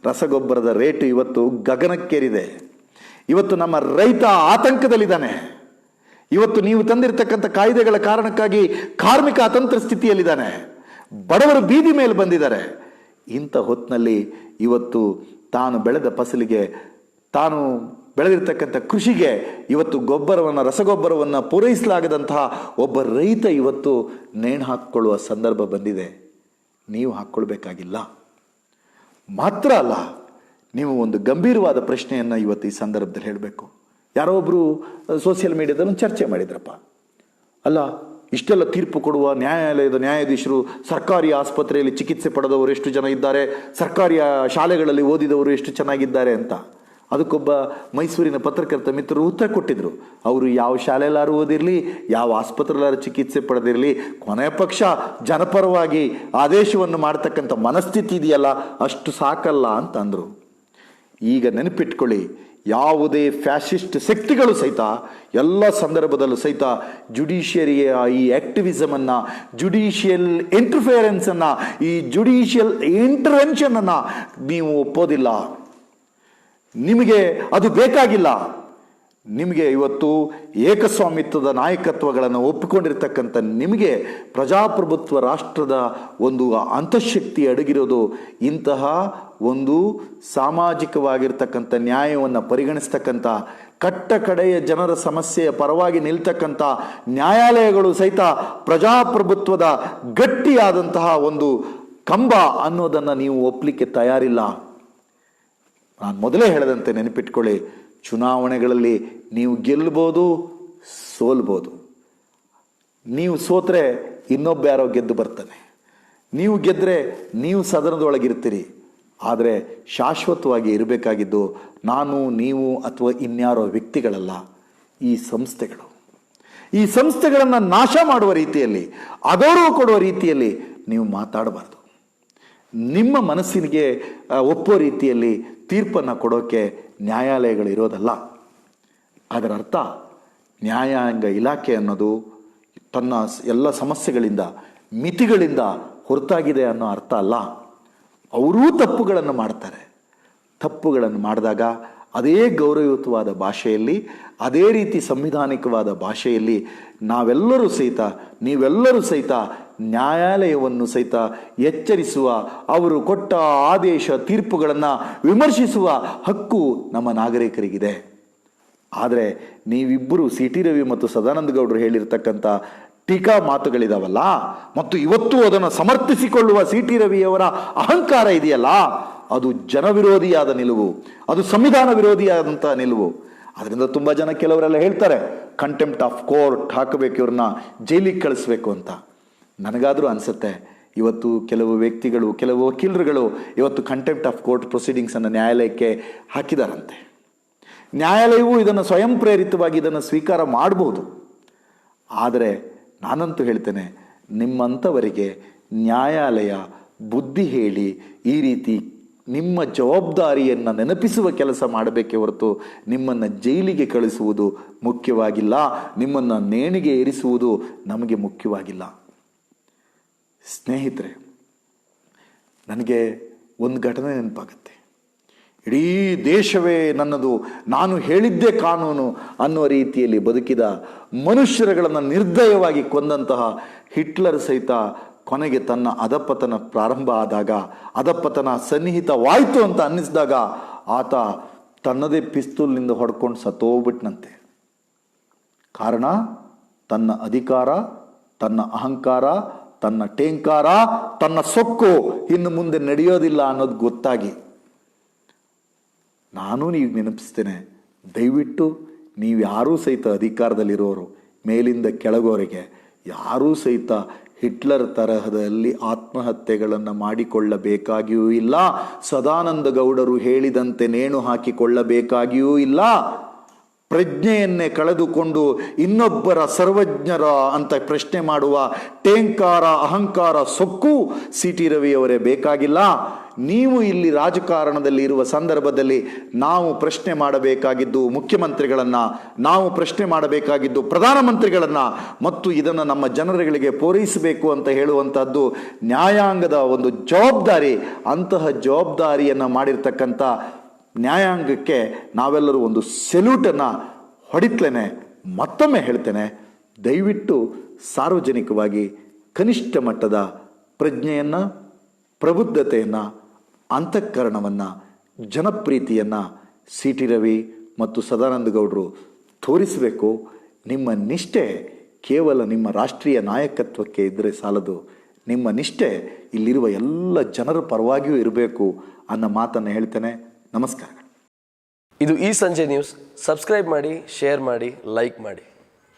ರಸಗೊಬ್ಬರದ ರೇಟು ಇವತ್ತು ಗಗನಕ್ಕೇರಿದೆ. ಇವತ್ತು ನಮ್ಮ ರೈತ ಆತಂಕದಲ್ಲಿದ್ದಾನೆ. ಇವತ್ತು ನೀವು ತಂದಿರತಕ್ಕಂಥ ಕಾಯ್ದೆಗಳ ಕಾರಣಕ್ಕಾಗಿ ಕಾರ್ಮಿಕ ಅತಂತ್ರ ಸ್ಥಿತಿಯಲ್ಲಿದ್ದಾನೆ. ಬಡವರು ಬೀದಿ ಮೇಲೆ ಬಂದಿದ್ದಾರೆ. ಇಂಥ ಹೊತ್ತಿನಲ್ಲಿ ಇವತ್ತು ತಾನು ಬೆಳೆದ ಫಸಲಿಗೆ, ತಾನು ಬೆಳೆದಿರ್ತಕ್ಕಂಥ ಕೃಷಿಗೆ ಇವತ್ತು ರಸಗೊಬ್ಬರವನ್ನು ಪೂರೈಸಲಾಗದಂತಹ ಒಬ್ಬ ರೈತ ಇವತ್ತು ನೇಣು ಹಾಕ್ಕೊಳ್ಳುವ ಸಂದರ್ಭ ಬಂದಿದೆ. ನೀವು ಹಾಕ್ಕೊಳ್ಬೇಕಾಗಿಲ್ಲ. ಮಾತ್ರ ಅಲ್ಲ, ನೀವು ಒಂದು ಗಂಭೀರವಾದ ಪ್ರಶ್ನೆಯನ್ನು ಇವತ್ತು ಈ ಸಂದರ್ಭದಲ್ಲಿ ಹೇಳಬೇಕು. ಯಾರೋ ಒಬ್ಬರು ಸೋಷಿಯಲ್ ಮೀಡಿಯಾದಲ್ಲಿ ಒಂದು ಚರ್ಚೆ ಮಾಡಿದ್ರಪ್ಪ. ಅಲ್ಲ, ಇಷ್ಟೆಲ್ಲ ತೀರ್ಪು ಕೊಡುವ ನ್ಯಾಯಾಲಯದ ನ್ಯಾಯಾಧೀಶರು ಸರ್ಕಾರಿ ಆಸ್ಪತ್ರೆಯಲ್ಲಿ ಚಿಕಿತ್ಸೆ ಪಡೆದವರು ಎಷ್ಟು ಜನ ಇದ್ದಾರೆ, ಸರ್ಕಾರಿ ಶಾಲೆಗಳಲ್ಲಿ ಓದಿದವರು ಎಷ್ಟು ಚೆನ್ನಾಗಿದ್ದಾರೆ ಅಂತ. ಅದಕ್ಕೊಬ್ಬ ಮೈಸೂರಿನ ಪತ್ರಕರ್ತ ಮಿತ್ರರು ಉತ್ತರ ಕೊಟ್ಟಿದ್ರು. ಅವರು ಯಾವ ಶಾಲೆಯಲ್ಲಾರು ಓದಿರಲಿ, ಯಾವ ಆಸ್ಪತ್ರೆಯಲ್ಲಾರು ಚಿಕಿತ್ಸೆ ಪಡೆದಿರಲಿ, ಕೊನೆಯ ಪಕ್ಷ ಜನಪರವಾಗಿ ಆದೇಶವನ್ನು ಮಾಡ್ತಕ್ಕಂಥ ಮನಸ್ಥಿತಿ ಇದೆಯಲ್ಲ, ಅಷ್ಟು ಸಾಕಲ್ಲ ಅಂತ ಅಂದರು. ಈಗ ನೆನಪಿಟ್ಕೊಳ್ಳಿ, ಯಾವುದೇ ಫ್ಯಾಸಿಸ್ಟ್ ಶಕ್ತಿಗಳು ಸಹಿತ ಎಲ್ಲ ಸಂದರ್ಭದಲ್ಲೂ ಸಹಿತ ಜುಡಿಷಿಯರಿಯ ಈ ಆಕ್ಟಿವಿಸಮನ್ನು, ಜುಡಿಷಿಯಲ್ ಇಂಟರ್ಫಿಯರೆನ್ಸನ್ನು, ಈ ಜುಡಿಷಿಯಲ್ ಇಂಟರ್ವೆನ್ಷನನ್ನು ನೀವು ಒಪ್ಪೋದಿಲ್ಲ. ನಿಮಗೆ ಅದು ಬೇಕಾಗಿಲ್ಲ. ನಿಮಗೆ ಇವತ್ತು ಏಕಸ್ವಾಮಿತ್ವದ ನಾಯಕತ್ವಗಳನ್ನು ಒಪ್ಪಿಕೊಂಡಿರ್ತಕ್ಕಂಥ ನಿಮಗೆ ಪ್ರಜಾಪ್ರಭುತ್ವ ರಾಷ್ಟ್ರದ ಒಂದು ಅಂತಃಶಕ್ತಿ ಅಡಗಿರೋದು ಇಂತಹ ಒಂದು ಸಾಮಾಜಿಕವಾಗಿರ್ತಕ್ಕಂಥ ನ್ಯಾಯವನ್ನು ಪರಿಗಣಿಸ್ತಕ್ಕಂಥ, ಕಟ್ಟ ಕಡೆಯ ಜನರ ಸಮಸ್ಯೆಯ ಪರವಾಗಿ ನಿಲ್ತಕ್ಕಂಥ ನ್ಯಾಯಾಲಯಗಳು ಸಹಿತ ಪ್ರಜಾಪ್ರಭುತ್ವದ ಗಟ್ಟಿಯಾದಂತಹ ಒಂದು ಕಂಬ ಅನ್ನೋದನ್ನು ನೀವು ಒಪ್ಪಲಿಕ್ಕೆ ತಯಾರಿಲ್ಲ. ನಾನು ಮೊದಲೇ ಹೇಳದಂತೆ ನೆನಪಿಟ್ಕೊಳ್ಳಿ, ಚುನಾವಣೆಗಳಲ್ಲಿ ನೀವು ಗೆಲ್ಲಬಹುದು, ಸೋಲ್ಬೋದು. ನೀವು ಸೋತ್ರೆ ಇನ್ನೊಬ್ಬ ಯಾರೋ ಗೆದ್ದು ಬರ್ತಾನೆ, ನೀವು ಗೆದ್ದರೆ ನೀವು ಸದನದೊಳಗಿರ್ತೀರಿ. ಆದರೆ ಶಾಶ್ವತವಾಗಿ ಇರಬೇಕಾಗಿದ್ದು ನಾನು, ನೀವು ಅಥವಾ ಇನ್ಯಾರೋ ವ್ಯಕ್ತಿಗಳಲ್ಲ, ಈ ಸಂಸ್ಥೆಗಳು. ಈ ಸಂಸ್ಥೆಗಳನ್ನು ನಾಶ ಮಾಡುವ ರೀತಿಯಲ್ಲಿ, ಅಗೌರವ ಕೊಡುವ ರೀತಿಯಲ್ಲಿ ನೀವು ಮಾತಾಡಬಾರ್ದು. ನಿಮ್ಮ ಮನಸ್ಸಿಗೆ ಒಪ್ಪೋ ರೀತಿಯಲ್ಲಿ ತೀರ್ಪನ್ನು ಕೊಡೋಕ್ಕೆ ನ್ಯಾಯಾಲಯಗಳು ಇರೋದಲ್ಲ. ಅದರ ಅರ್ಥ ನ್ಯಾಯಾಂಗ ಇಲಾಖೆ ಅನ್ನೋದು ತನ್ನ ಎಲ್ಲ ಸಮಸ್ಯೆಗಳಿಂದ ಮಿತಿಗಳಿಂದ ಹೊರತಾಗಿದೆ ಅನ್ನೋ ಅರ್ಥ ಅಲ್ಲ. ಅವರೂ ತಪ್ಪುಗಳನ್ನು ಮಾಡ್ತಾರೆ. ತಪ್ಪುಗಳನ್ನು ಮಾಡಿದಾಗ ಅದೇ ಗೌರವಯುತವಾದ ಭಾಷೆಯಲ್ಲಿ, ಅದೇ ರೀತಿ ಸಂವಿಧಾನಿಕವಾದ ಭಾಷೆಯಲ್ಲಿ ನೀವೆಲ್ಲರೂ ಸಹಿತ ನ್ಯಾಯಾಲಯವನ್ನು ಸಹಿತ ಎಚ್ಚರಿಸುವ, ಅವರು ಕೊಟ್ಟ ಆದೇಶ ತೀರ್ಪುಗಳನ್ನು ವಿಮರ್ಶಿಸುವ ಹಕ್ಕು ನಮ್ಮ ನಾಗರಿಕರಿಗಿದೆ. ಆದರೆ ನೀವಿಬ್ಬರು ಸಿ ಟಿ ರವಿ ಮತ್ತು ಸದಾನಂದ ಗೌಡರು ಹೇಳಿರ್ತಕ್ಕಂಥ ಟೀಕಾ ಮಾತುಗಳಿದಾವಲ್ಲ, ಮತ್ತು ಇವತ್ತು ಅದನ್ನು ಸಮರ್ಥಿಸಿಕೊಳ್ಳುವ ಸಿ ಟಿ ರವಿಯವರ ಅಹಂಕಾರ ಇದೆಯಲ್ಲ, ಅದು ಜನವಿರೋಧಿಯಾದ ನಿಲುವು, ಅದು ಸಂವಿಧಾನ ವಿರೋಧಿಯಾದಂಥ ನಿಲುವು. ಅದರಿಂದ ತುಂಬ ಜನ ಕೆಲವರೆಲ್ಲ ಹೇಳ್ತಾರೆ ಕಂಟೆಂಪ್ಟ್ ಆಫ್ ಕೋರ್ಟ್ ಹಾಕಬೇಕು, ಇವ್ರನ್ನ ಜೈಲಿಗೆ ಕಳಿಸ್ಬೇಕು ಅಂತ. ನನಗಾದರೂ ಅನಿಸುತ್ತೆ, ಇವತ್ತು ಕೆಲವು ವ್ಯಕ್ತಿಗಳು, ಕೆಲವು ವಕೀಲರುಗಳು ಇವತ್ತು ಕಂಟೆಂಪ್ಟ್ ಆಫ್ ಕೋರ್ಟ್ ಪ್ರೊಸೀಡಿಂಗ್ಸನ್ನು ನ್ಯಾಯಾಲಯಕ್ಕೆ ಹಾಕಿದಾರಂತೆ. ನ್ಯಾಯಾಲಯವು ಇದನ್ನು ಸ್ವಯಂ ಪ್ರೇರಿತವಾಗಿ ಇದನ್ನು ಸ್ವೀಕಾರ ಮಾಡಬಹುದು. ಆದರೆ ನಾನಂತೂ ಹೇಳ್ತೇನೆ, ನಿಮ್ಮಂಥವರಿಗೆ ನ್ಯಾಯಾಲಯ ಬುದ್ಧಿ ಹೇಳಿ ಈ ರೀತಿ ನಿಮ್ಮ ಜವಾಬ್ದಾರಿಯನ್ನು ನೆನಪಿಸುವ ಕೆಲಸ ಮಾಡಬೇಕೇ ಹೊರತು ನಿಮ್ಮನ್ನು ಜೈಲಿಗೆ ಕಳಿಸುವುದು ಮುಖ್ಯವಾಗಿಲ್ಲ, ನಿಮ್ಮನ್ನು ನೇಣಿಗೆ ಏರಿಸುವುದು ನಮಗೆ ಮುಖ್ಯವಾಗಿಲ್ಲ. ಸ್ನೇಹಿತರೆ, ನನಗೆ ಒಂದು ಘಟನೆ ನೆನಪಾಗುತ್ತೆ. ಇಡೀ ದೇಶವೇ ನನ್ನದು, ನಾನು ಹೇಳಿದ್ದೇ ಕಾನೂನು ಅನ್ನುವ ರೀತಿಯಲ್ಲಿ ಬದುಕಿದ ಮನುಷ್ಯರುಗಳನ್ನು ನಿರ್ದಯವಾಗಿ ಕೊಂದಂತಹ ಹಿಟ್ಲರ್ ಸಹಿತ ಕೊನೆಗೆ ತನ್ನ ಅಧಪತನ ಪ್ರಾರಂಭ ಆದಾಗ, ಅಧಪತನ ಸನ್ನಿಹಿತವಾಯಿತು ಅಂತ ಅನ್ನಿಸಿದಾಗ ಆತ ತನ್ನದೇ ಪಿಸ್ತೂಲ್ನಿಂದ ಹೊಡ್ಕೊಂಡು ಸತ್ತೋಗ್ಬಿಟ್ನಂತೆ. ಕಾರಣ ತನ್ನ ಅಧಿಕಾರ, ತನ್ನ ಅಹಂಕಾರ, ತನ್ನ ಟೇಂಕಾರ, ತನ್ನ ಸೊಕ್ಕು ಇನ್ನು ಮುಂದೆ ನಡೆಯೋದಿಲ್ಲ ಅನ್ನೋದು ಗೊತ್ತಾಗಿ. ನಾನು ನೀವು ನೆನಪಿಸ್ತೇನೆ, ದಯವಿಟ್ಟು ನೀವು ಯಾರೂ ಸಹಿತ ಅಧಿಕಾರದಲ್ಲಿರೋರು ಮೇಲಿಂದ ಕೆಳಗೋರಿಗೆ ಯಾರೂ ಸಹಿತ ಹಿಟ್ಲರ್ ತರಹದಲ್ಲಿ ಆತ್ಮಹತ್ಯೆಗಳನ್ನು ಮಾಡಿಕೊಳ್ಳಬೇಕಾಗಿಯೂ ಇಲ್ಲ, ಸದಾನಂದ ಗೌಡರು ಹೇಳಿದಂತೆ ನೇಣು ಹಾಕಿಕೊಳ್ಳಬೇಕಾಗಿಯೂ ಇಲ್ಲ. ಪ್ರಜ್ಞೆಯನ್ನೇ ಕಳೆದುಕೊಂಡು ಇನ್ನೊಬ್ಬರ ಸರ್ವಜ್ಞರ ಅಂತ ಪ್ರಶ್ನೆ ಮಾಡುವ ಟೇಂಕಾರ, ಅಹಂಕಾರ, ಸೊಕ್ಕು ಸಿ ಟಿ ರವಿಯವರೇ ಬೇಕಾಗಿಲ್ಲ. ನೀವು ಇಲ್ಲಿ ರಾಜಕಾರಣದಲ್ಲಿ ಇರುವ ಸಂದರ್ಭದಲ್ಲಿ ನಾವು ಪ್ರಶ್ನೆ ಮಾಡಬೇಕಾಗಿದ್ದು ಮುಖ್ಯಮಂತ್ರಿಗಳನ್ನು, ನಾವು ಪ್ರಶ್ನೆ ಮಾಡಬೇಕಾಗಿದ್ದು ಪ್ರಧಾನಮಂತ್ರಿಗಳನ್ನು, ಮತ್ತು ಇದನ್ನು ನಮ್ಮ ಜನರುಗಳಿಗೆ ಪೂರೈಸಬೇಕು ಅಂತ ಹೇಳುವಂಥದ್ದು ನ್ಯಾಯಾಂಗದ ಒಂದು ಜವಾಬ್ದಾರಿ. ಅಂತಹ ಜವಾಬ್ದಾರಿಯನ್ನು ಮಾಡಿರ್ತಕ್ಕಂಥ ನ್ಯಾಯಾಂಗಕ್ಕೆ ನಾವೆಲ್ಲರೂ ಒಂದು ಸೆಲ್ಯೂಟನ್ನು ಹೊಡಿತ್ಲೇನೆ ಮತ್ತೊಮ್ಮೆ ಹೇಳ್ತೇನೆ, ದಯವಿಟ್ಟು ಸಾರ್ವಜನಿಕವಾಗಿ ಕನಿಷ್ಠ ಮಟ್ಟದ ಪ್ರಜ್ಞೆಯನ್ನು, ಪ್ರಬುದ್ಧತೆಯನ್ನು, ಅಂತಃಕರಣವನ್ನು, ಜನಪ್ರೀತಿಯನ್ನು ಸಿ ಟಿ ರವಿ ಮತ್ತು ಸದಾನಂದ ಗೌಡರು ತೋರಿಸಬೇಕು. ನಿಮ್ಮ ನಿಷ್ಠೆ ಕೇವಲ ನಿಮ್ಮ ರಾಷ್ಟ್ರೀಯ ನಾಯಕತ್ವಕ್ಕೆ ಇದ್ದರೆ ಸಾಲದು, ನಿಮ್ಮ ನಿಷ್ಠೆ ಇಲ್ಲಿರುವ ಎಲ್ಲ ಜನರ ಪರವಾಗಿಯೂ ಇರಬೇಕು ಅನ್ನೋ ಮಾತನ್ನು ಹೇಳ್ತೇನೆ. ನಮಸ್ಕಾರ. ಇದು ಈ ಸಂಜೆ ನ್ಯೂಸ್. ಸಬ್ಸ್ಕ್ರೈಬ್ ಮಾಡಿ, ಶೇರ್ ಮಾಡಿ, ಲೈಕ್ ಮಾಡಿ.